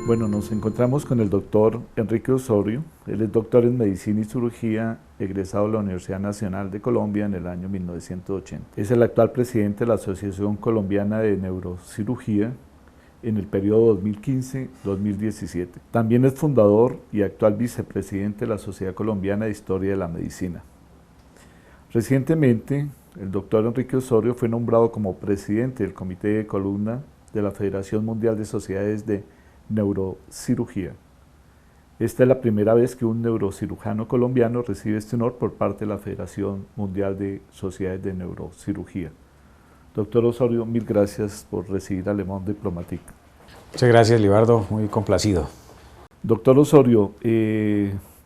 Bueno, nos encontramos con el doctor Enrique Osorio. Él es doctor en Medicina y Cirugía, egresado de la Universidad Nacional de Colombia en el año 1980. Es el actual presidente de la Asociación Colombiana de Neurocirugía en el periodo 2015-2017. También es fundador y actual vicepresidente de la Sociedad Colombiana de Historia de la Medicina. Recientemente, el doctor Enrique Osorio fue nombrado como presidente del Comité de Columna de la Federación Mundial de Sociedades de Neurocirugía. Esta es la primera vez que un neurocirujano colombiano recibe este honor por parte de la Federación Mundial de Sociedades de Neurocirugía. Doctor Osorio, mil gracias por recibir a Le Monde Diplomatique. Muchas gracias, Libardo, muy complacido. Doctor Osorio,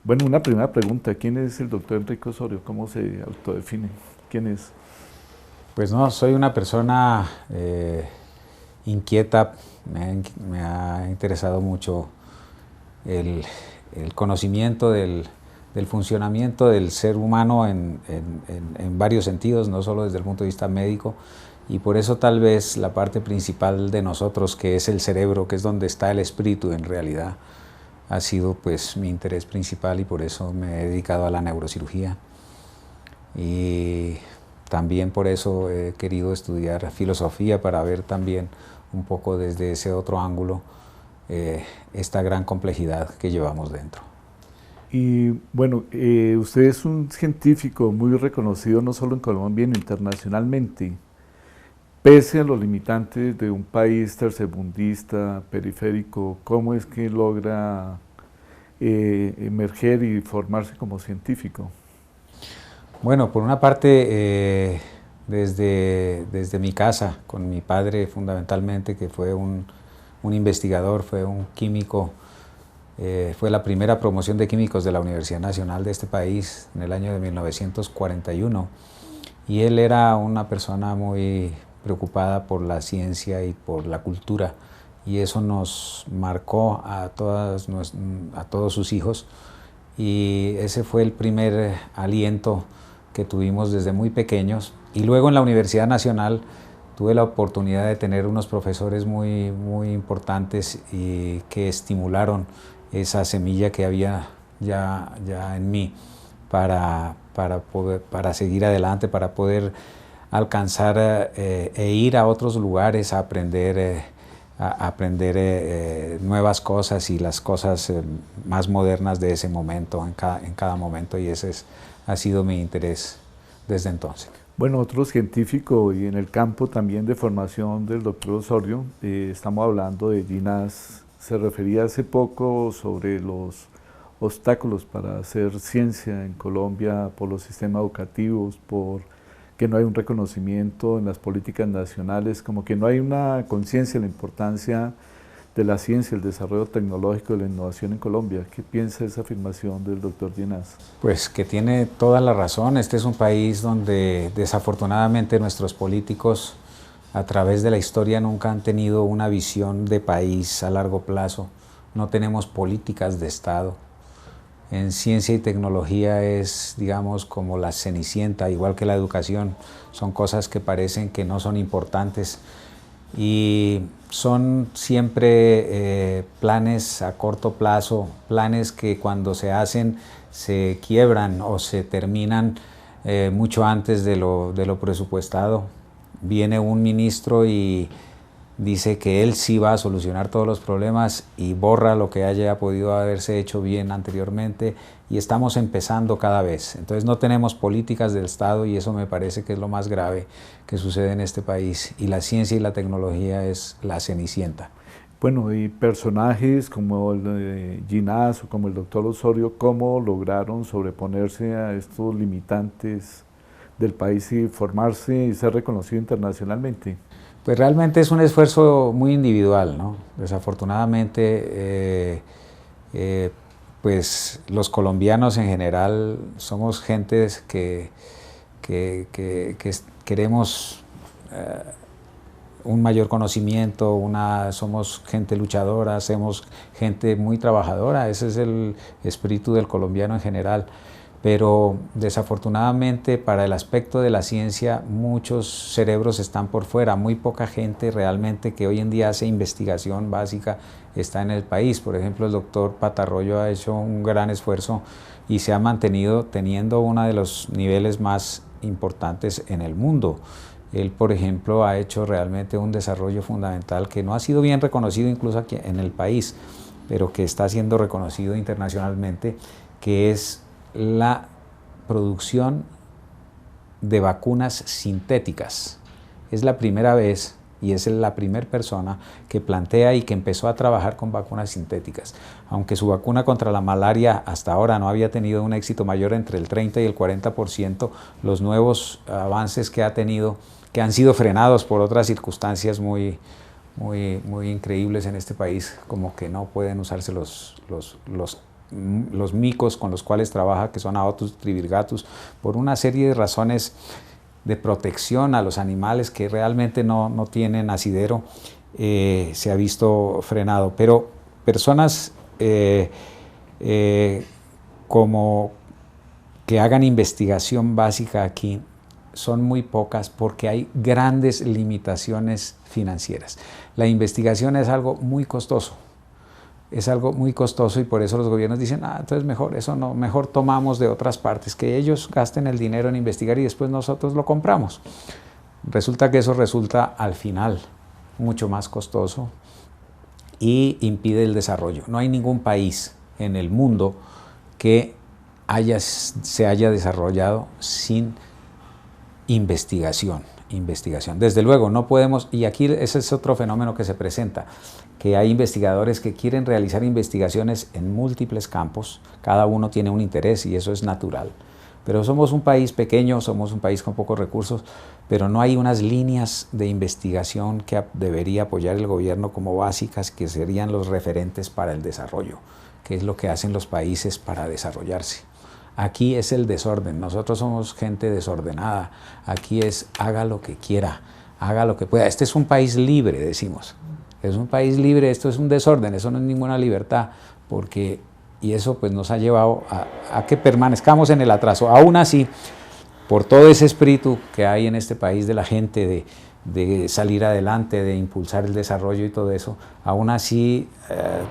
bueno, una primera pregunta, ¿quién es el doctor Enrique Osorio? ¿Cómo se autodefine? ¿Quién es? Pues no, soy una persona inquieta, me ha interesado mucho el conocimiento del funcionamiento del ser humano en varios sentidos, no solo desde el punto de vista médico, y por eso tal vez la parte principal de nosotros, que es el cerebro, que es donde está el espíritu en realidad, ha sido pues mi interés principal, y por eso me he dedicado a la neurocirugía. Y también por eso he querido estudiar filosofía, para ver también un poco desde ese otro ángulo esta gran complejidad que llevamos dentro. Y bueno, usted es un científico muy reconocido no solo en Colombia, sino internacionalmente. Pese a los limitantes de un país tercermundista, periférico, ¿cómo es que logra emerger y formarse como científico? Bueno, por una parte, desde mi casa, con mi padre fundamentalmente, que fue un investigador, fue un químico, fue la primera promoción de químicos de la Universidad Nacional de este país en el año de 1941, y él era una persona muy preocupada por la ciencia y por la cultura, y eso nos marcó a todos sus hijos, y ese fue el primer aliento que tuvimos desde muy pequeños. Y luego en la Universidad Nacional tuve la oportunidad de tener unos profesores muy importantes y que estimularon esa semilla que había ya en mí para seguir adelante, para poder alcanzar e ir a otros lugares a aprender nuevas cosas, y las cosas más modernas de ese momento, en cada momento, y ese ha sido mi interés desde entonces. Bueno, otro científico y en el campo también de formación del doctor Osorio, estamos hablando de Ginás. Se refería hace poco sobre los obstáculos para hacer ciencia en Colombia por los sistemas educativos, por que no hay un reconocimiento en las políticas nacionales, como que no hay una conciencia de la importancia de la ciencia, el desarrollo tecnológico y la innovación en Colombia. ¿Qué piensa de esa afirmación del doctor Ginás? Pues que tiene toda la razón. Este es un país donde desafortunadamente nuestros políticos a través de la historia nunca han tenido una visión de país a largo plazo. No tenemos políticas de Estado. En ciencia y tecnología es, digamos, como la cenicienta, igual que la educación. Son cosas que parecen que no son importantes, y son siempre planes a corto plazo, planes que cuando se hacen se quiebran o se terminan mucho antes de lo presupuestado. Viene un ministro y dice que él sí va a solucionar todos los problemas y borra lo que haya podido haberse hecho bien anteriormente, y estamos empezando cada vez. Entonces no tenemos políticas del Estado, y eso me parece que es lo más grave que sucede en este país, y la ciencia y la tecnología es la cenicienta. Bueno, y personajes como el de Ginás o como el doctor Osorio, ¿cómo lograron sobreponerse a estos limitantes del país y formarse y ser reconocido internacionalmente? Pues realmente es un esfuerzo muy individual, ¿no? Desafortunadamente, pues los colombianos en general somos gentes que queremos un mayor conocimiento, somos gente luchadora, somos gente muy trabajadora. Ese es el espíritu del colombiano en general. pero desafortunadamente para el aspecto de la ciencia muchos cerebros están por fuera, muy poca gente realmente que hoy en día hace investigación básica está en el país. Por ejemplo, el doctor Patarroyo ha hecho un gran esfuerzo y se ha mantenido teniendo uno de los niveles más importantes en el mundo. Él, por ejemplo, ha hecho realmente un desarrollo fundamental que no ha sido bien reconocido incluso aquí en el país, pero que está siendo reconocido internacionalmente, que es la producción de vacunas sintéticas. Es la primera vez y es la primera persona que plantea y que empezó a trabajar con vacunas sintéticas. Aunque su vacuna contra la malaria hasta ahora no había tenido un éxito mayor entre el 30 y el 40%, los nuevos avances que ha tenido, que han sido frenados por otras circunstancias muy increíbles en este país, como que no pueden usarse los micos con los cuales trabaja, que son Aotus trivirgatus, por una serie de razones de protección a los animales que realmente no tienen asidero, se ha visto frenado. Pero personas como que hagan investigación básica aquí son muy pocas porque hay grandes limitaciones financieras. La investigación es algo muy costoso. Es algo muy costoso y por eso los gobiernos dicen, entonces mejor eso no, mejor tomamos de otras partes, que ellos gasten el dinero en investigar y después nosotros lo compramos. Resulta que eso resulta al final mucho más costoso y impide el desarrollo. No hay ningún país en el mundo que se haya desarrollado sin investigación. Desde luego, no podemos, y aquí ese es otro fenómeno que se presenta, que hay investigadores que quieren realizar investigaciones en múltiples campos, cada uno tiene un interés y eso es natural. Pero somos un país pequeño, somos un país con pocos recursos, pero no hay unas líneas de investigación que debería apoyar el gobierno como básicas, que serían los referentes para el desarrollo, que es lo que hacen los países para desarrollarse. Aquí es el desorden, nosotros somos gente desordenada, aquí es haga lo que quiera, haga lo que pueda. Este es un país libre, decimos, es un país libre, esto es un desorden, eso no es ninguna libertad, y eso pues nos ha llevado a que permanezcamos en el atraso. Aún así, por todo ese espíritu que hay en este país de la gente de salir adelante, de impulsar el desarrollo y todo eso, aún así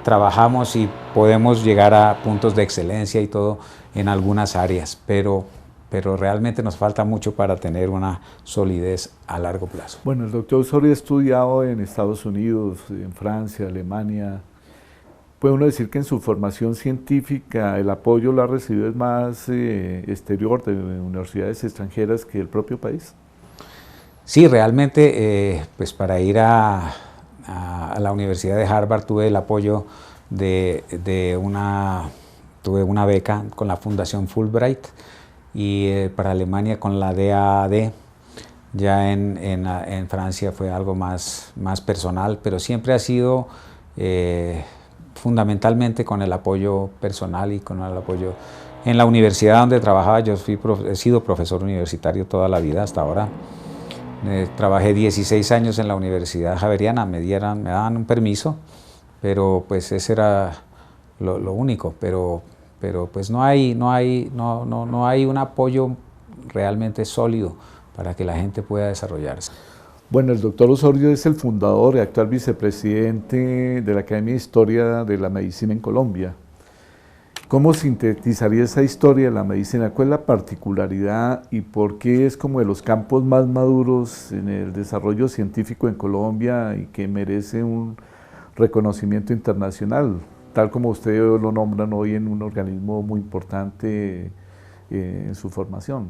trabajamos y podemos llegar a puntos de excelencia y todo en algunas áreas, pero realmente nos falta mucho para tener una solidez a largo plazo. Bueno, el doctor Osorio ha estudiado en Estados Unidos, en Francia, Alemania. ¿Puede uno decir que en su formación científica el apoyo lo ha recibido es más exterior, de universidades extranjeras, que el propio país? Sí, realmente, pues para ir a la Universidad de Harvard tuve el apoyo tuve una beca con la Fundación Fulbright y para Alemania con la DAAD. Ya en Francia fue algo más personal, pero siempre ha sido fundamentalmente con el apoyo personal y con el apoyo en la universidad donde trabajaba. Yo he sido profesor universitario toda la vida hasta ahora. Trabajé 16 años en la Universidad Javeriana, me daban un permiso, pero pues ese era lo único, pero pues no hay un apoyo realmente sólido para que la gente pueda desarrollarse. Bueno, el doctor Osorio es el fundador y actual vicepresidente de la Academia de Historia de la Medicina en Colombia. ¿Cómo sintetizaría esa historia de la medicina? ¿Cuál es la particularidad y por qué es como de los campos más maduros en el desarrollo científico en Colombia y que merece un reconocimiento internacional, tal como ustedes lo nombran hoy en un organismo muy importante en su formación?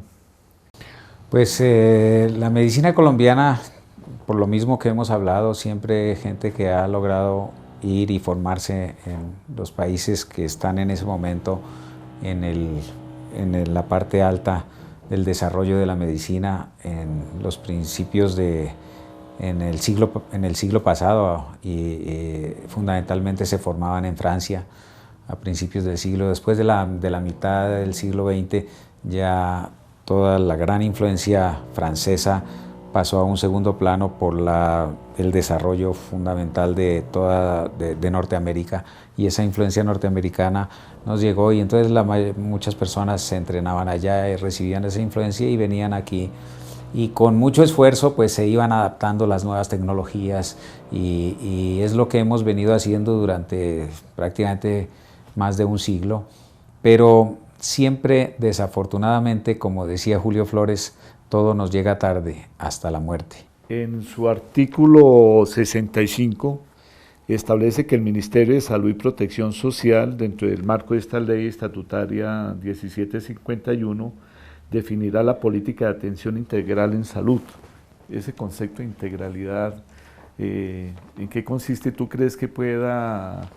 Pues la medicina colombiana, por lo mismo que hemos hablado, siempre gente que ha logrado ir y formarse en los países que están en ese momento en la parte alta del desarrollo de la medicina, en los principios en el siglo pasado y fundamentalmente se formaban en Francia a principios del siglo. Después de la mitad del siglo XX ya toda la gran influencia francesa pasó a un segundo plano por el desarrollo fundamental de Norteamérica, y esa influencia norteamericana nos llegó, y entonces muchas personas se entrenaban allá y recibían esa influencia y venían aquí, y con mucho esfuerzo pues se iban adaptando las nuevas tecnologías, y es lo que hemos venido haciendo durante prácticamente más de un siglo, pero siempre, desafortunadamente, como decía Julio Flores, todo nos llega tarde, hasta la muerte. En su artículo 65 establece que el Ministerio de Salud y Protección Social, dentro del marco de esta ley estatutaria 1751, definirá la política de atención integral en salud. Ese concepto de integralidad, ¿en qué consiste? ¿Tú crees que pueda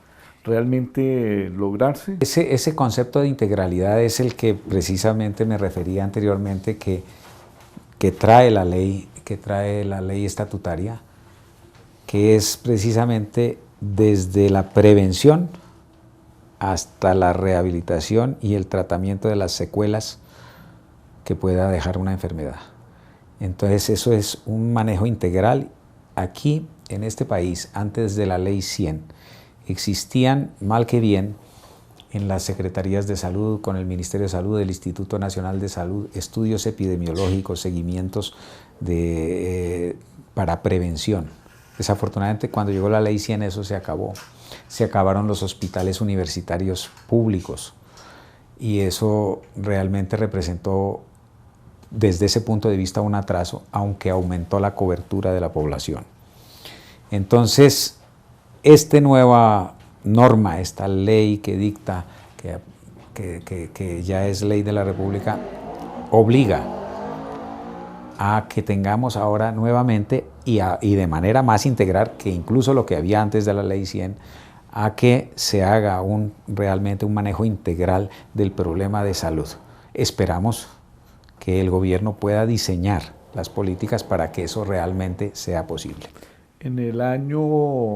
realmente lograrse? Ese concepto de integralidad es el que precisamente me refería anteriormente, que trae la ley estatutaria, que es precisamente desde la prevención hasta la rehabilitación y el tratamiento de las secuelas que pueda dejar una enfermedad. Entonces eso es un manejo integral. Aquí en este país, antes de la ley 100, existían, mal que bien, en las secretarías de salud, con el Ministerio de Salud, el Instituto Nacional de Salud, estudios epidemiológicos, seguimientos para prevención. Desafortunadamente, cuando llegó la ley 100, eso se acabó. Se acabaron los hospitales universitarios públicos, y eso realmente representó, desde ese punto de vista, un atraso, aunque aumentó la cobertura de la población. Entonces, esta nueva norma, esta ley que dicta, que ya es ley de la República, obliga a que tengamos ahora nuevamente y de manera más integral que incluso lo que había antes de la ley 100, a que se haga realmente un manejo integral del problema de salud. Esperamos que el gobierno pueda diseñar las políticas para que eso realmente sea posible. En el año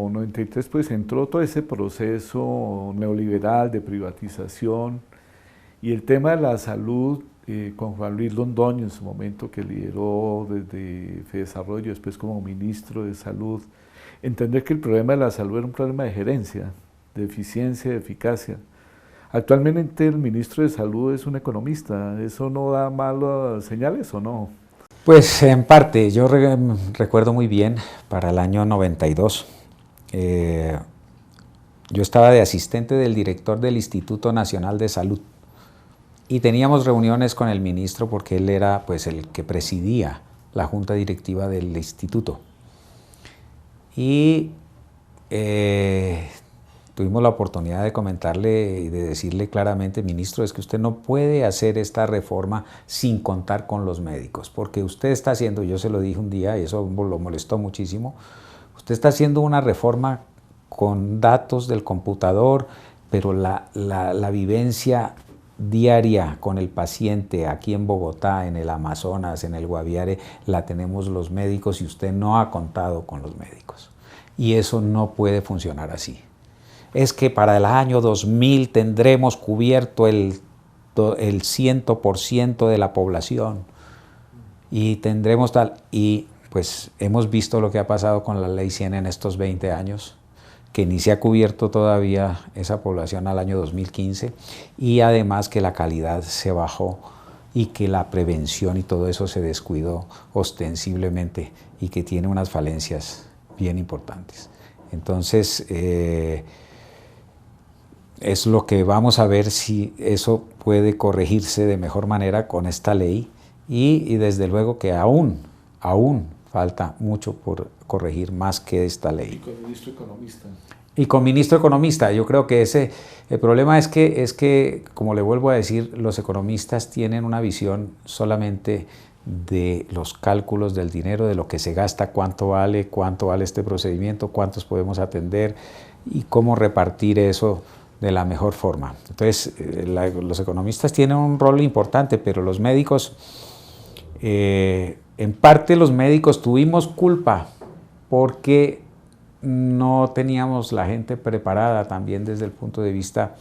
93 pues entró todo ese proceso neoliberal de privatización, y el tema de la salud con Juan Luis Londoño en su momento, que lideró desde FEDesarrollo, después como ministro de Salud, entender que el problema de la salud era un problema de gerencia, de eficiencia, de eficacia. Actualmente el ministro de Salud es un economista. ¿Eso no da malas señales o no? Pues en parte, yo recuerdo muy bien, para el año 92, yo estaba de asistente del director del Instituto Nacional de Salud, y teníamos reuniones con el ministro porque él era pues el que presidía la junta directiva del instituto. Y tuvimos la oportunidad de comentarle y de decirle claramente: ministro, es que usted no puede hacer esta reforma sin contar con los médicos, porque usted está haciendo, yo se lo dije un día y eso lo molestó muchísimo, usted está haciendo una reforma con datos del computador, pero la vivencia diaria con el paciente aquí en Bogotá, en el Amazonas, en el Guaviare, la tenemos los médicos, y usted no ha contado con los médicos. Y eso no puede funcionar así. Es que para el año 2000 tendremos cubierto el 100% de la población, y tendremos tal, y pues hemos visto lo que ha pasado con la ley 100 en estos 20 años, que ni se ha cubierto todavía esa población al año 2015, y además que la calidad se bajó y que la prevención y todo eso se descuidó ostensiblemente, y que tiene unas falencias bien importantes. Entonces, es lo que vamos a ver si eso puede corregirse de mejor manera con esta ley, y desde luego que aún falta mucho por corregir más que esta ley. Y con ministro economista. Y con ministro economista, yo creo que el problema es que, como le vuelvo a decir, los economistas tienen una visión solamente de los cálculos del dinero, de lo que se gasta, cuánto vale este procedimiento, cuántos podemos atender y cómo repartir eso de la mejor forma. Entonces, los economistas tienen un rol importante, pero los médicos, en parte los médicos tuvimos culpa porque no teníamos la gente preparada también desde el punto de vista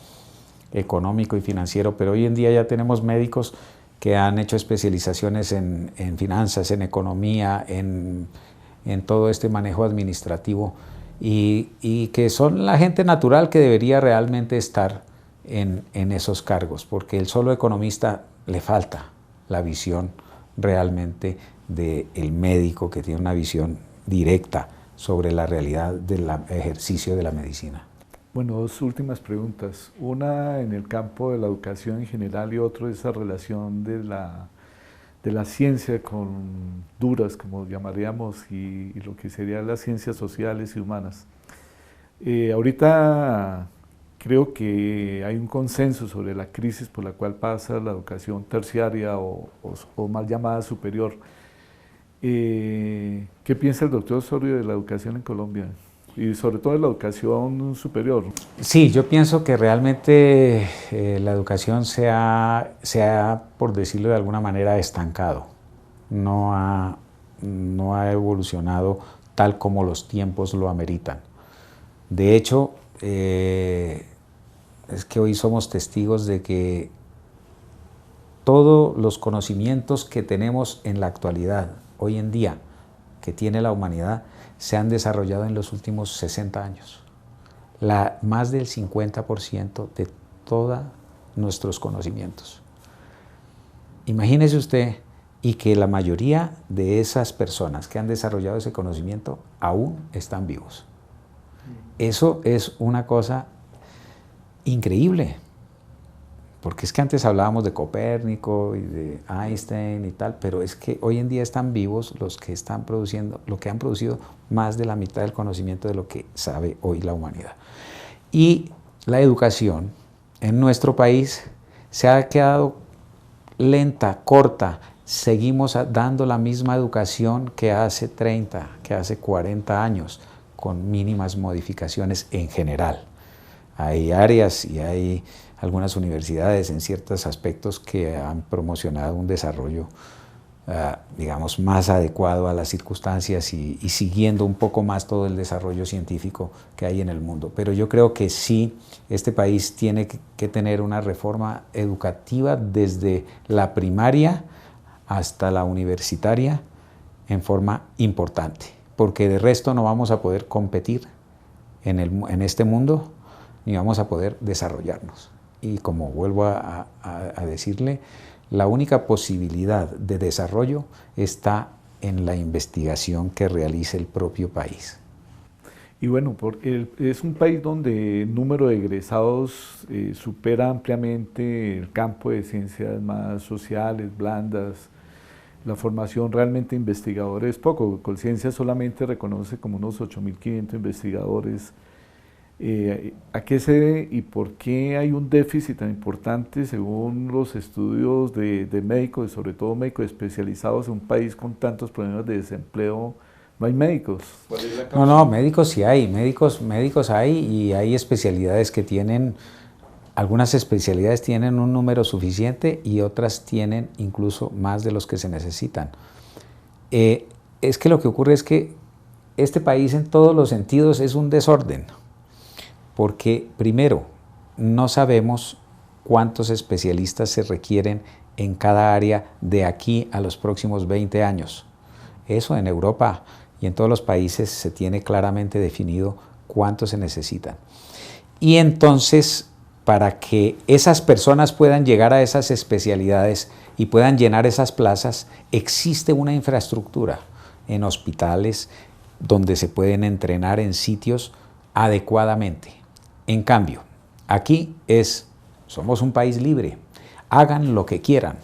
económico y financiero, pero hoy en día ya tenemos médicos que han hecho especializaciones en finanzas, en economía, en todo este manejo administrativo y que son la gente natural que debería realmente estar en esos cargos, porque el solo economista le falta la visión realmente del médico que tiene una visión directa sobre la realidad del ejercicio de la medicina. Bueno, dos últimas preguntas. Una en el campo de la educación en general y otro esa relación de la ciencia con duras, como llamaríamos, y lo que serían las ciencias sociales y humanas. Ahorita creo que hay un consenso sobre la crisis por la cual pasa la educación terciaria o mal llamada superior. ¿Qué piensa el doctor Osorio de la educación en Colombia? Y sobre todo de la educación superior. Sí, yo pienso que realmente la educación se ha, por decirlo de alguna manera, estancado. No ha evolucionado tal como los tiempos lo ameritan. De hecho, es que hoy somos testigos de que todos los conocimientos que tenemos en la actualidad, hoy en día, que tiene la humanidad, se han desarrollado en los últimos 60 años. Más del 50% de todos nuestros conocimientos. Imagínese usted, y que la mayoría de esas personas que han desarrollado ese conocimiento aún están vivos. Eso es una cosa increíble, porque es que antes hablábamos de Copérnico y de Einstein y tal, pero es que hoy en día están vivos los que están produciendo, lo que han producido más de la mitad del conocimiento de lo que sabe hoy la humanidad. Y la educación en nuestro país se ha quedado lenta, corta. Seguimos dando la misma educación que hace 30, que hace 40 años, con mínimas modificaciones en general. Hay áreas y hay algunas universidades en ciertos aspectos que han promocionado un desarrollo, digamos, más adecuado a las circunstancias y siguiendo un poco más todo el desarrollo científico que hay en el mundo. Pero yo creo que sí, este país tiene que tener una reforma educativa desde la primaria hasta la universitaria en forma importante, porque de resto no vamos a poder competir en este mundo ni vamos a poder desarrollarnos. Y como vuelvo a decirle, la única posibilidad de desarrollo está en la investigación que realice el propio país. Y bueno, es un país donde el número de egresados supera ampliamente el campo de ciencias más sociales, blandas. La formación realmente de investigadores es poco. Colciencia solamente reconoce como unos 8.500 investigadores. ¿A qué se debe y por qué hay un déficit tan importante según los estudios de médicos, sobre todo médicos especializados en un país con tantos problemas de desempleo? No hay médicos. No, médicos sí hay, médicos hay y hay especialidades que tienen, algunas especialidades tienen un número suficiente y otras tienen incluso más de los que se necesitan. Es que lo que ocurre es que este país en todos los sentidos es un desorden. Porque primero, no sabemos cuántos especialistas se requieren en cada área de aquí a los próximos 20 años. Eso en Europa y en todos los países se tiene claramente definido cuántos se necesitan. Y entonces, para que esas personas puedan llegar a esas especialidades y puedan llenar esas plazas, existe una infraestructura en hospitales donde se pueden entrenar en sitios adecuadamente. En cambio, aquí somos un país libre, hagan lo que quieran.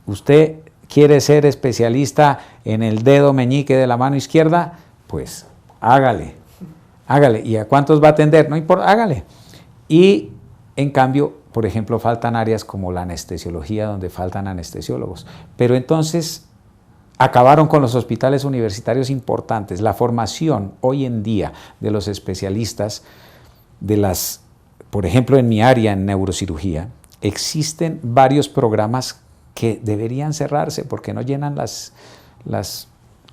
Usted quiere ser especialista en el dedo meñique de la mano izquierda, pues hágale. ¿Y a cuántos va a atender? No importa, hágale. Y en cambio, por ejemplo, faltan áreas como la anestesiología, donde faltan anestesiólogos. Pero entonces acabaron con los hospitales universitarios importantes. La formación hoy en día de los especialistas por ejemplo, en mi área, en neurocirugía, existen varios programas que deberían cerrarse porque no llenan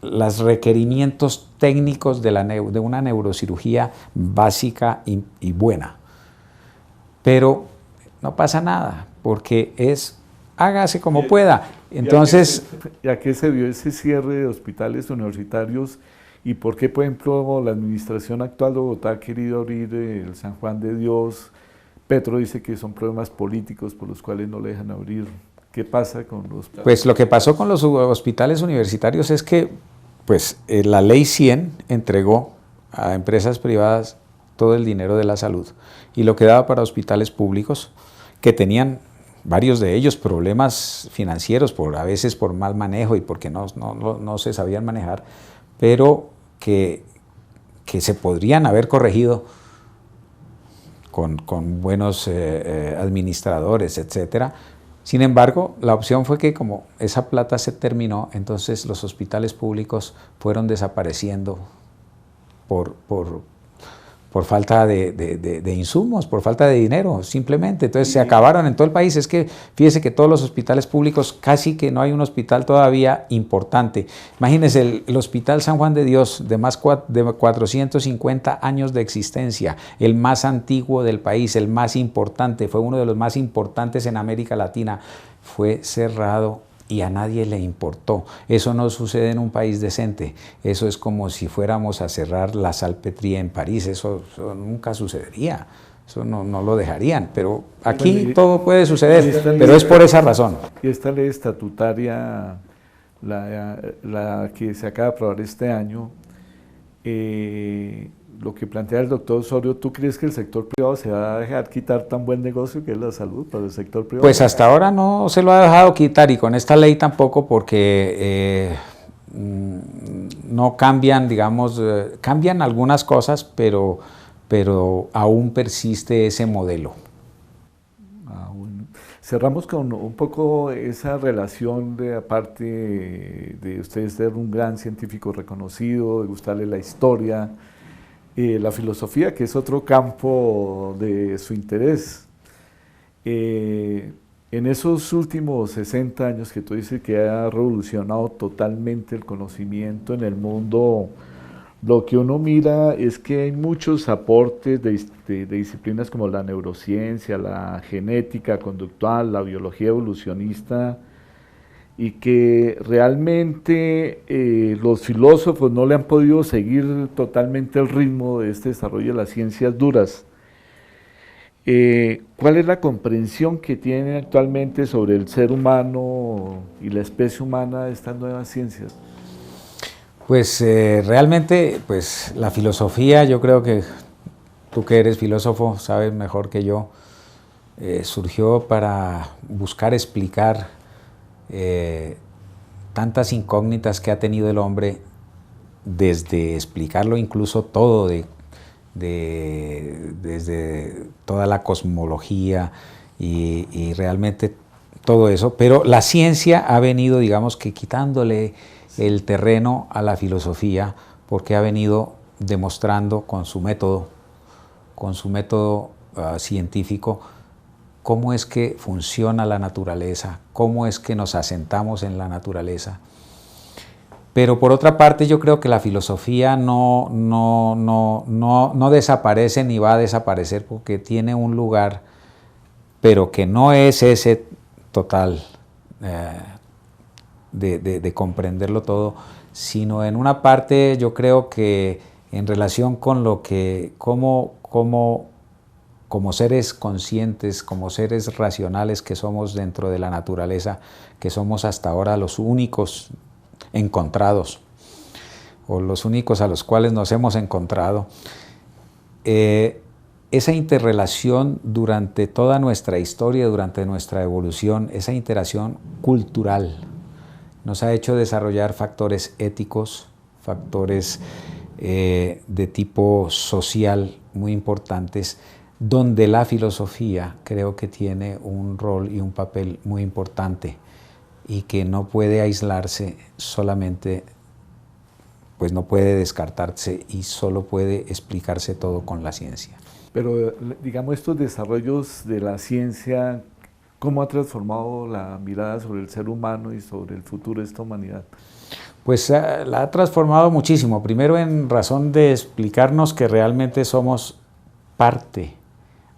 los requerimientos técnicos de una neurocirugía básica y buena. Pero no pasa nada, porque es hágase como pueda. Entonces, ¿y a qué se vio ese cierre de hospitales universitarios y por qué, por ejemplo, la administración actual de Bogotá ha querido abrir el San Juan de Dios? Petro dice que son problemas políticos por los cuales no le dejan abrir. ¿Qué pasa con los...? Pues lo que pasó con los hospitales universitarios es que pues, la Ley 100 entregó a empresas privadas todo el dinero de la salud y lo que daba para hospitales públicos que tenían varios de ellos problemas financieros, a veces por mal manejo y porque no se sabían manejar, pero que se podrían haber corregido con buenos administradores, etcétera. Sin embargo, la opción fue que como esa plata se terminó, entonces los hospitales públicos fueron desapareciendo por falta de insumos, por falta de dinero, simplemente. Entonces se acabaron en todo el país. Es que fíjese que todos los hospitales públicos, casi que no hay un hospital todavía importante. Imagínense el Hospital San Juan de Dios, de 450 años de existencia, el más antiguo del país, el más importante, fue uno de los más importantes en América Latina, fue cerrado y a nadie le importó. Eso no sucede en un país decente. Eso es como si fuéramos a cerrar la Salpêtrière en París. Eso nunca sucedería. Eso no lo dejarían. Pero aquí todo puede suceder, pero es por esa razón. Y esta ley estatutaria, la que se acaba de aprobar este año, lo que plantea el doctor Osorio, ¿tú crees que el sector privado se va a dejar quitar tan buen negocio que es la salud para el sector privado? Pues hasta ahora no se lo ha dejado quitar y con esta ley tampoco porque no cambian, digamos, cambian algunas cosas, pero aún persiste ese modelo. Bueno. Cerramos con un poco esa relación de, aparte de usted ser un gran científico reconocido, de gustarle la historia, la filosofía, que es otro campo de su interés. En esos últimos 60 años que tú dices que ha revolucionado totalmente el conocimiento en el mundo, lo que uno mira es que hay muchos aportes de disciplinas como la neurociencia, la genética conductual, la biología evolucionista, y que realmente los filósofos no le han podido seguir totalmente el ritmo de este desarrollo de las ciencias duras. ¿Cuál es la comprensión que tienen actualmente sobre el ser humano y la especie humana de estas nuevas ciencias? Pues realmente, pues la filosofía, yo creo que tú que eres filósofo sabes mejor que yo, surgió para buscar explicar tantas incógnitas que ha tenido el hombre, desde explicarlo incluso todo, desde toda la cosmología y realmente todo eso, pero la ciencia ha venido, digamos que quitándole el terreno a la filosofía, porque ha venido demostrando con su método científico, cómo es que funciona la naturaleza, cómo es que nos asentamos en la naturaleza. Pero por otra parte yo creo que la filosofía no desaparece ni va a desaparecer, porque tiene un lugar, pero que no es ese total de comprenderlo todo, sino en una parte yo creo que en relación con lo que, como seres conscientes, como seres racionales que somos dentro de la naturaleza, que somos hasta ahora los únicos encontrados, o los únicos a los cuales nos hemos encontrado, esa interrelación durante toda nuestra historia, durante nuestra evolución, esa interacción cultural, nos ha hecho desarrollar factores éticos, factores de tipo social muy importantes, donde la filosofía creo que tiene un rol y un papel muy importante y que no puede aislarse solamente, pues no puede descartarse y solo puede explicarse todo con la ciencia. Pero digamos, estos desarrollos de la ciencia, ¿cómo ha transformado la mirada sobre el ser humano y sobre el futuro de esta humanidad? Pues la ha transformado muchísimo, primero en razón de explicarnos que realmente somos parte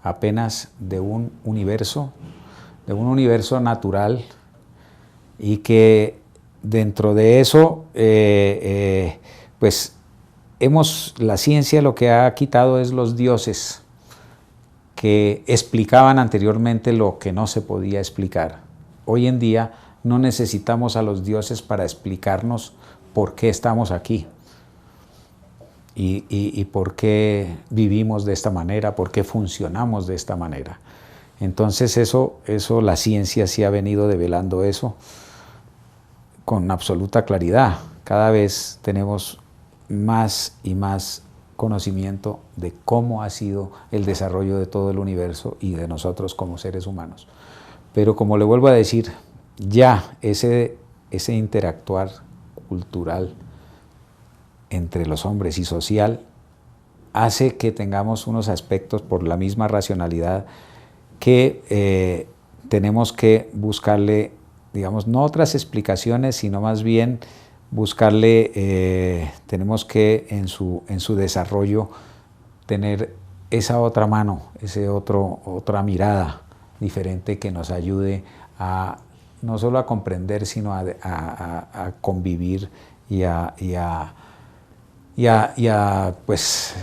apenas de un universo de un universo natural, y que dentro de eso, pues la ciencia lo que ha quitado es los dioses que explicaban anteriormente lo que no se podía explicar. Hoy en día no necesitamos a los dioses para explicarnos por qué estamos aquí y por qué vivimos de esta manera, por qué funcionamos de esta manera. Entonces eso la ciencia sí ha venido develando eso con absoluta claridad. Cada vez tenemos más y más conocimiento de cómo ha sido el desarrollo de todo el universo y de nosotros como seres humanos. Pero como le vuelvo a decir, ya ese interactuar cultural entre los hombres y social hace que tengamos unos aspectos por la misma racionalidad que tenemos que buscarle, digamos, no otras explicaciones, sino más bien buscarle, tenemos que en su desarrollo tener esa otra mano, otra mirada diferente que nos ayude a no solo a comprender, sino a convivir pues,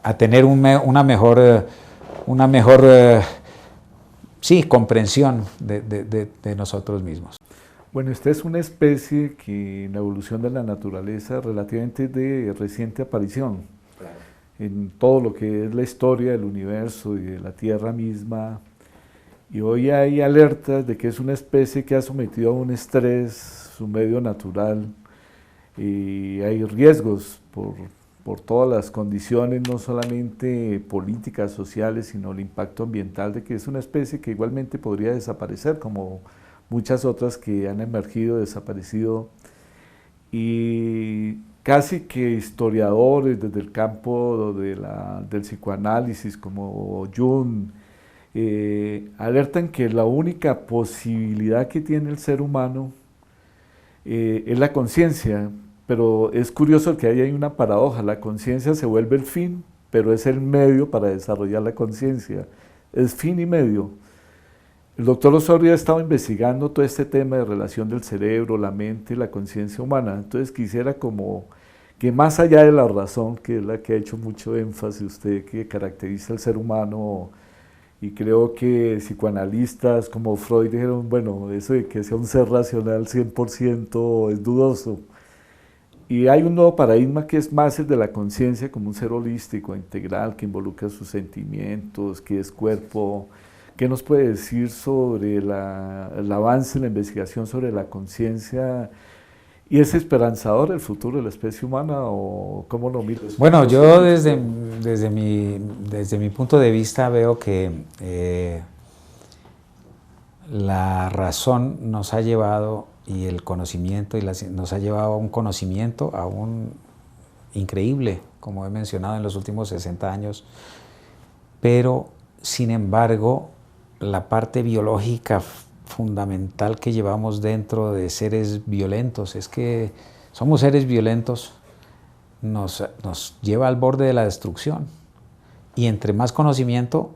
a tener una mejor sí, comprensión de nosotros mismos. Bueno, esta es una especie que en la evolución de la naturaleza relativamente de reciente aparición. Claro. En todo lo que es la historia del universo y de la Tierra misma. Y hoy hay alertas de que es una especie que ha sometido a un estrés su medio natural, y hay riesgos por todas las condiciones, no solamente políticas, sociales, sino el impacto ambiental, de que es una especie que igualmente podría desaparecer, como muchas otras que han emergido, desaparecido, y casi que historiadores desde el campo del psicoanálisis, como Jung, alertan que la única posibilidad que tiene el ser humano es la conciencia. Pero es curioso que ahí hay una paradoja: la conciencia se vuelve el fin, pero es el medio para desarrollar la conciencia. Es fin y medio. El doctor Osorio ha estado investigando todo este tema de relación del cerebro, la mente y la conciencia humana. Entonces quisiera como que más allá de la razón, que es la que ha hecho mucho énfasis usted, que caracteriza al ser humano, y creo que psicoanalistas como Freud dijeron, bueno, eso de que sea un ser racional 100% es dudoso. Y hay un nuevo paradigma que es más el de la conciencia como un ser holístico, integral, que involucra sus sentimientos, que es cuerpo. ¿Qué nos puede decir sobre el avance en la investigación sobre la conciencia? ¿Y es esperanzador el futuro de la especie humana, o cómo lo miras? Bueno, yo desde mi punto de vista veo que la razón nos ha llevado, y el conocimiento nos ha llevado a un conocimiento aún increíble, como he mencionado, en los últimos 60 años, pero sin embargo la parte biológica fundamental que llevamos dentro de seres violentos, es que somos seres violentos, nos lleva al borde de la destrucción, y entre más conocimiento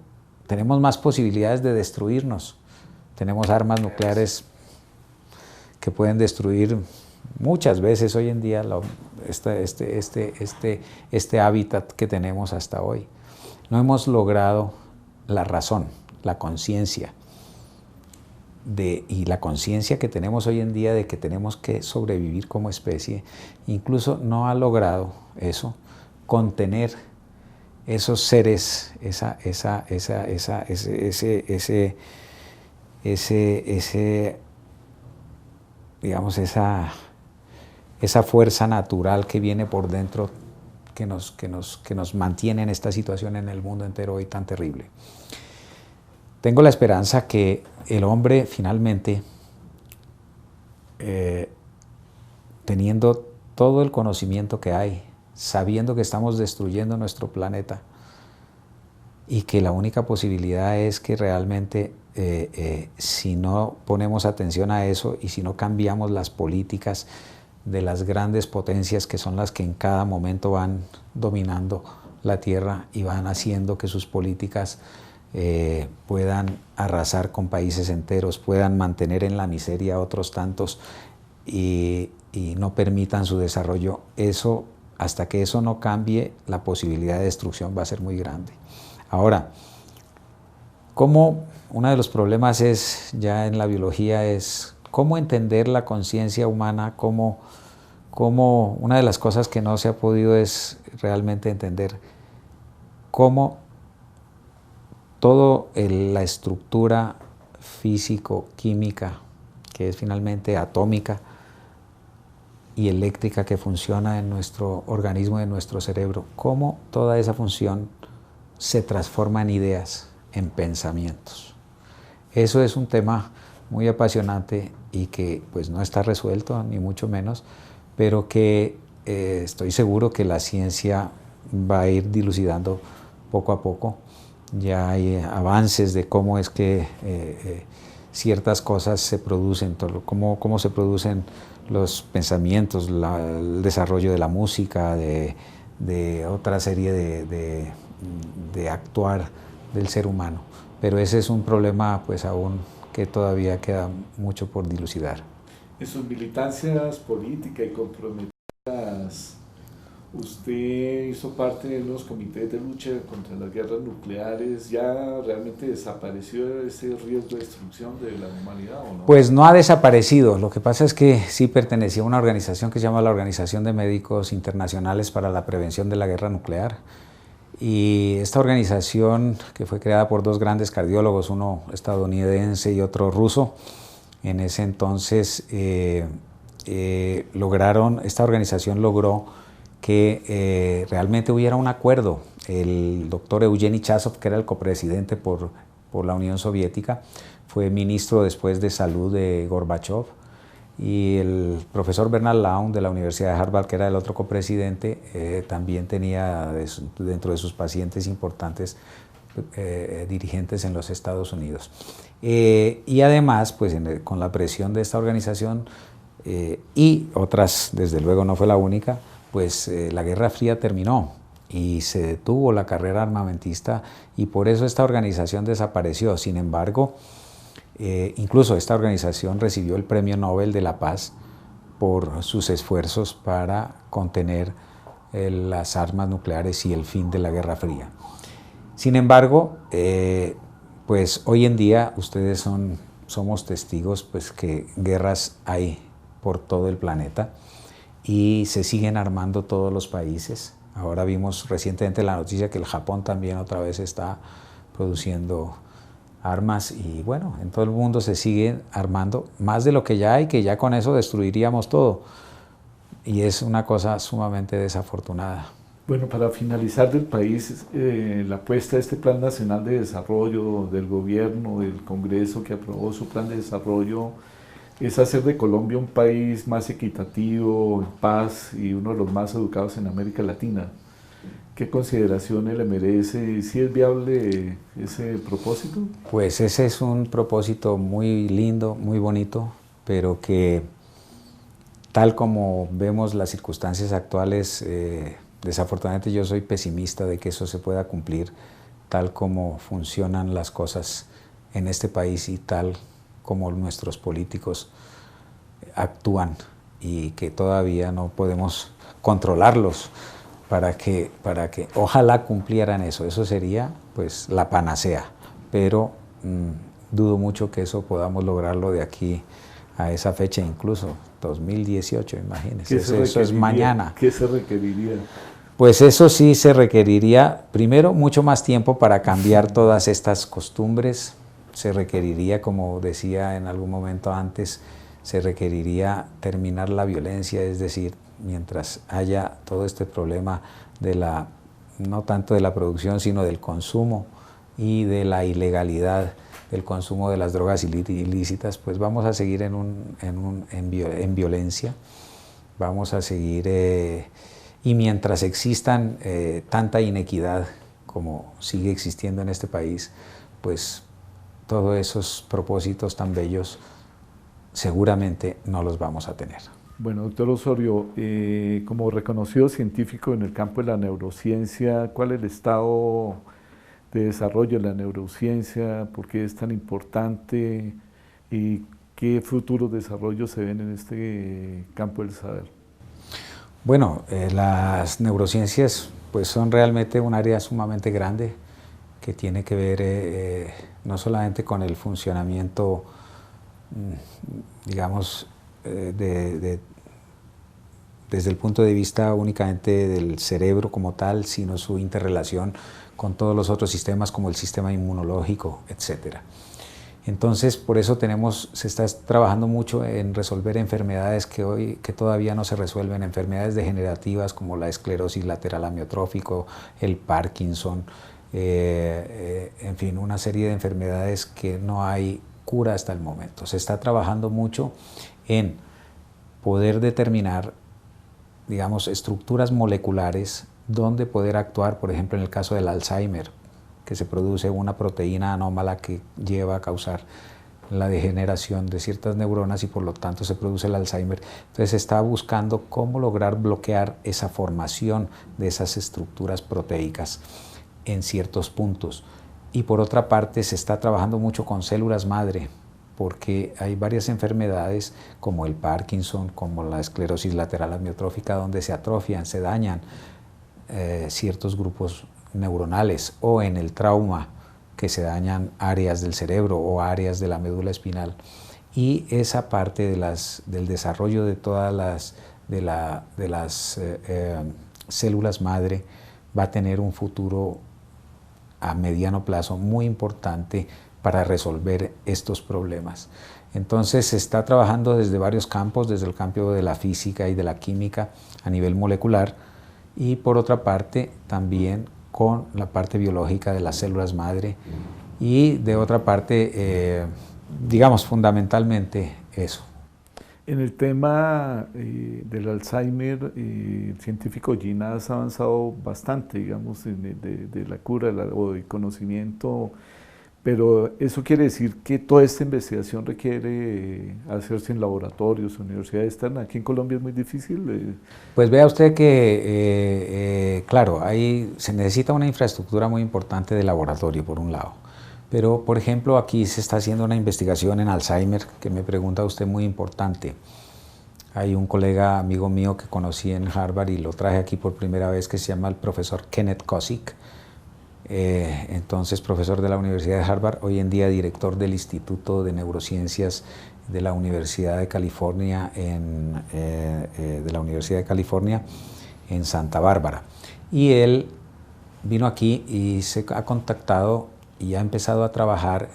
tenemos más posibilidades de destruirnos. Tenemos armas nucleares que pueden destruir muchas veces hoy en día este hábitat que tenemos hasta hoy. No hemos logrado la razón, la conciencia, y la conciencia que tenemos hoy en día de que tenemos que sobrevivir como especie, incluso no ha logrado eso, contener esos seres, digamos, esa fuerza natural que viene por dentro, que nos mantiene en esta situación en el mundo entero hoy tan terrible. Tengo la esperanza que el hombre finalmente, teniendo todo el conocimiento que hay, sabiendo que estamos destruyendo nuestro planeta, y que la única posibilidad es que realmente si no ponemos atención a eso, y si no cambiamos las políticas de las grandes potencias, que son las que en cada momento van dominando la Tierra y van haciendo que sus políticas puedan arrasar con países enteros, puedan mantener en la miseria a otros tantos y no permitan su desarrollo. Eso, hasta que eso no cambie, la posibilidad de destrucción va a ser muy grande. Ahora, como uno de los problemas es, ya en la biología, es cómo entender la conciencia humana, cómo una de las cosas que no se ha podido es realmente entender cómo toda la estructura físico-química, que es finalmente atómica y eléctrica que funciona en nuestro organismo, en nuestro cerebro, cómo toda esa función se transforma en ideas, en pensamientos. Eso es un tema muy apasionante y que pues no está resuelto, ni mucho menos, pero que estoy seguro que la ciencia va a ir dilucidando poco a poco. Ya hay avances de cómo es que ciertas cosas se producen, cómo se producen los pensamientos, el desarrollo de la música, de otra serie de actuar del ser humano. Pero ese es un problema pues aún que todavía queda mucho por dilucidar. En sus militancias políticas y comprometidas, usted hizo parte de los comités de lucha contra las guerras nucleares. ¿Ya realmente desapareció ese riesgo de destrucción de la humanidad o no? Pues no ha desaparecido. Lo que pasa es que sí pertenecía a una organización que se llama la Organización de Médicos Internacionales para la Prevención de la Guerra Nuclear. Y esta organización, que fue creada por dos grandes cardiólogos, uno estadounidense y otro ruso, en ese entonces esta organización logró que realmente hubiera un acuerdo. El doctor Evgeny Chazov, que era el copresidente por la Unión Soviética, fue ministro después de salud de Gorbachev, y el profesor Bernard Laun de la Universidad de Harvard, que era el otro copresidente, también tenía dentro de sus pacientes importantes dirigentes en los Estados Unidos. Y además, pues con la presión de esta organización y otras, desde luego no fue la única, pues la Guerra Fría terminó y se detuvo la carrera armamentista, y por eso esta organización desapareció. Sin embargo, incluso esta organización recibió el Premio Nobel de la Paz por sus esfuerzos para contener las armas nucleares y el fin de la Guerra Fría. Sin embargo, pues hoy en día ustedes somos testigos pues, que guerras hay por todo el planeta y se siguen armando todos los países. Ahora vimos recientemente la noticia que el Japón también otra vez está produciendo armas, y bueno, en todo el mundo se siguen armando más de lo que ya hay, que ya con eso destruiríamos todo, y es una cosa sumamente desafortunada. Bueno, para finalizar del país, la apuesta de este Plan Nacional de Desarrollo del gobierno, del Congreso que aprobó su plan de desarrollo, es hacer de Colombia un país más equitativo, en paz y uno de los más educados en América Latina. ¿Qué consideraciones le merece? ¿Sí es viable ese propósito? Pues ese es un propósito muy lindo, muy bonito, pero que tal como vemos las circunstancias actuales, desafortunadamente yo soy pesimista de que eso se pueda cumplir, tal como funcionan las cosas en este país y tal como nuestros políticos actúan, y que todavía no podemos controlarlos para que ojalá cumplieran eso. Eso sería pues la panacea, pero dudo mucho que eso podamos lograrlo de aquí a esa fecha, incluso 2018, imagínense, eso es mañana. ¿Qué se requeriría? Pues eso sí se requeriría, primero, mucho más tiempo para cambiar todas estas costumbres. Se requeriría, como decía en algún momento antes, se requeriría terminar la violencia, es decir, mientras haya todo este problema de no tanto de la producción, sino del consumo y de la ilegalidad del consumo de las drogas ilícitas, pues vamos a seguir en violencia, vamos a seguir, y mientras existan tanta inequidad como sigue existiendo en este país, pues todos esos propósitos tan bellos seguramente no los vamos a tener. Bueno, doctor Osorio, como reconocido científico en el campo de la neurociencia, ¿cuál es el estado de desarrollo de la neurociencia, por qué es tan importante y qué futuros desarrollos se ven en este campo del saber. Bueno, las neurociencias pues son realmente un área sumamente grande que tiene que ver no solamente con el funcionamiento, digamos, desde el punto de vista únicamente del cerebro como tal, sino su interrelación con todos los otros sistemas como el sistema inmunológico, etcétera. Entonces, por eso se está trabajando mucho en resolver enfermedades que todavía no se resuelven, enfermedades degenerativas como la esclerosis lateral amiotrófico, el Parkinson, en fin, una serie de enfermedades que no hay cura hasta el momento. Se está trabajando mucho en poder determinar, digamos, estructuras moleculares donde poder actuar, por ejemplo, en el caso del Alzheimer, que se produce una proteína anómala que lleva a causar la degeneración de ciertas neuronas y por lo tanto se produce el Alzheimer. Entonces se está buscando cómo lograr bloquear esa formación de esas estructuras proteicas en ciertos puntos. Y por otra parte se está trabajando mucho con células madre, porque hay varias enfermedades como el Parkinson, como la esclerosis lateral amiotrófica, donde se atrofian, se dañan ciertos grupos neuronales, o en el trauma, que se dañan áreas del cerebro o áreas de la médula espinal. Y esa parte del desarrollo de todas las células madre va a tener un futuro a mediano plazo muy importante para resolver estos problemas. Entonces se está trabajando desde varios campos, desde el campo de la física y de la química a nivel molecular, y por otra parte también con la parte biológica de las células madre, y de otra parte, digamos, fundamentalmente eso. En el tema del Alzheimer, el científico Ginás ha avanzado bastante, digamos, de la cura o del conocimiento, pero eso quiere decir que toda esta investigación requiere hacerse en laboratorios, universidades externas. Aquí en Colombia es muy difícil. Pues vea usted que, claro, ahí se necesita una infraestructura muy importante de laboratorio, por un lado. Pero, por ejemplo, aquí se está haciendo una investigación en Alzheimer, que me pregunta usted, muy importante. Hay un colega amigo mío que conocí en Harvard y lo traje aquí por primera vez, que se llama el profesor Kenneth Kozik. Entonces, profesor de la Universidad de Harvard, hoy en día director del Instituto de Neurociencias de la Universidad de California en Santa Bárbara. Y él vino aquí y se ha contactado y ha empezado a trabajar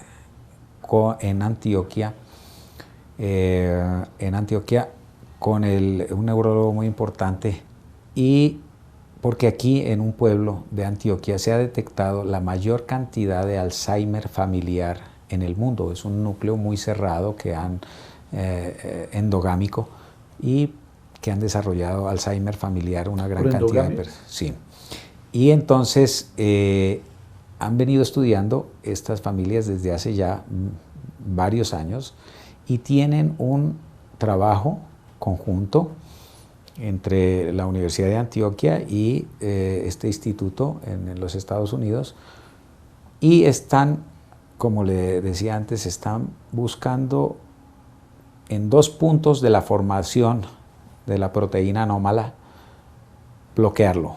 en Antioquia con un neurólogo muy importante, y porque aquí en un pueblo de Antioquia se ha detectado la mayor cantidad de Alzheimer familiar en el mundo. Es un núcleo muy cerrado endogámico, y que han desarrollado Alzheimer familiar una gran cantidad de personas. Sí. Y entonces han venido estudiando estas familias desde hace ya varios años, y tienen un trabajo conjunto entre la Universidad de Antioquia y este instituto en los Estados Unidos, y están, como le decía antes, están buscando en dos puntos de la formación de la proteína anómala bloquearlo.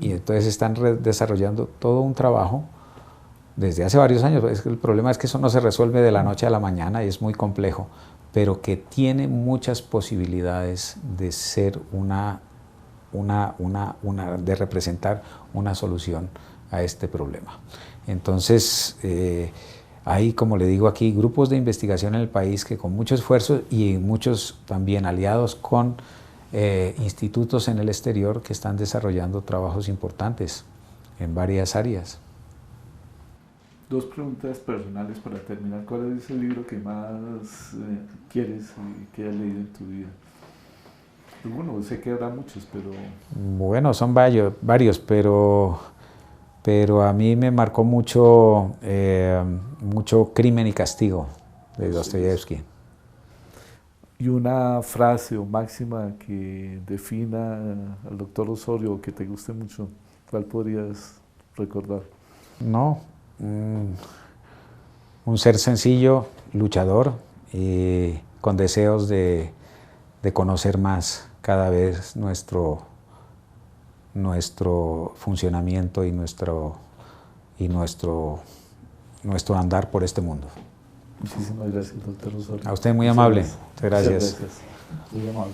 Y entonces están desarrollando todo un trabajo desde hace varios años. El problema es que eso no se resuelve de la noche a la mañana y es muy complejo, pero que tiene muchas posibilidades de ser de representar una solución a este problema. Entonces, hay, como le digo aquí, grupos de investigación en el país que con mucho esfuerzo, y muchos también aliados con institutos en el exterior, que están desarrollando trabajos importantes en varias áreas. Dos preguntas personales para terminar. ¿Cuál es el libro que más quieres y que hayas leído en tu vida? Bueno, sé que habrá muchos, pero... Bueno, son varios, pero a mí me marcó mucho Crimen y Castigo, de Dostoyevsky. ¿Y una frase o máxima que defina al doctor Osorio o que te guste mucho? ¿Cuál podrías recordar? No, un ser sencillo, luchador y con deseos de conocer más cada vez nuestro funcionamiento y nuestro andar por este mundo. Muchísimas gracias, doctor Osorio. A usted muy amable. Muchas gracias. Muchas gracias. Muy amable.